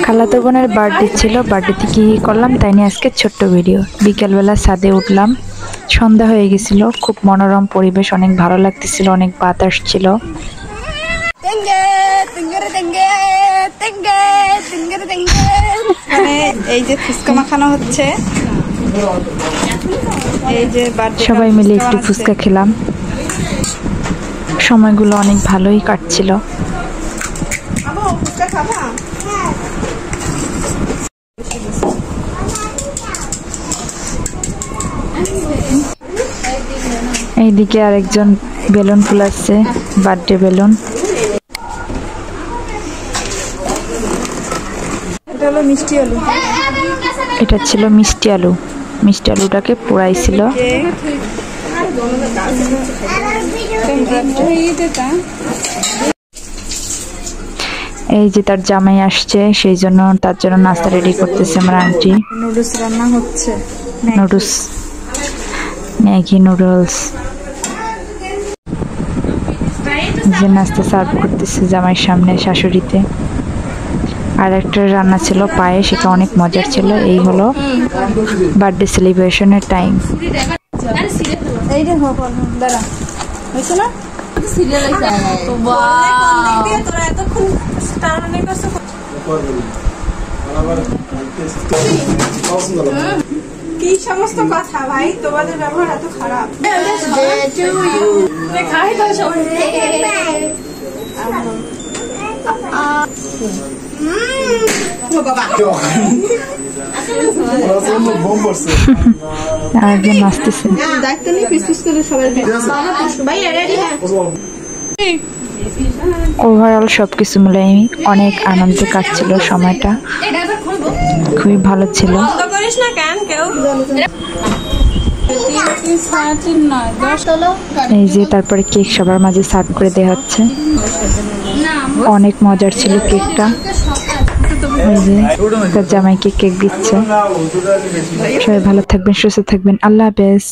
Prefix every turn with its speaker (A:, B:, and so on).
A: খালাতো বোনের বার্থডে ছিল, বার্থডেতে কি করলাম তাই নিয়ে আজকে ছোট্ট ভিডিও। বিকেলবেলা ছাদে উঠলাম, সন্ধ্যা হয়ে গেছিল, খুব মনোরম পরিবেশ, অনেক ভালো লাগতেছিল, অনেক বাতাস ছিল।
B: এই যে ফুচকা মাখানো হচ্ছে, এই যে
A: সবাই মিলে একটু ফুচকা খেলাম, সময়গুলো অনেক ভালোই কাটছিল। এইদিকে আরেকজন বেলুন ফুলাচ্ছে, বার্থডে বেলুন। এটা ছিল মিষ্টি আলু, মিষ্টি আলুটাকে পোড়াইছিল। এই যে তার জামাই আসছে, সেই জন্য তার জন্য নাস্তা রেডি করতেছে আমার আন্টি।
B: নুডলস রান্না হচ্ছে,
A: নুডলস, ম্যাগি নুডলস। যে নাস্তা সার্ভ করতেছে জামাইয়ের সামনে শাশুড়িতে। আর একটা রান্না ছিল পায়েস, সেটা অনেক মজার ছিল। এই হলো বার্থডে সেলিব্রেশনের টাইম।
B: কি সমস্ত কথা ভাই, তোমাদের ব্যবহার এত খারাপ।
A: একজন নাচতেছে। ওভারঅল সবকিছু মিলে অনেক আনন্দে কাটছিল সময়টা, খুবই ভালো ছিল। এই যে তারপরে কেক সবার মাঝে সার্ভ করে দেওয়া হচ্ছে, অনেক মজার ছিল কেকটা। এই যে তার জামাইকে কেক দিচ্ছে। সবাই ভালো থাকবেন, সুস্থ থাকবেন, আল্লাহ হাফেজ।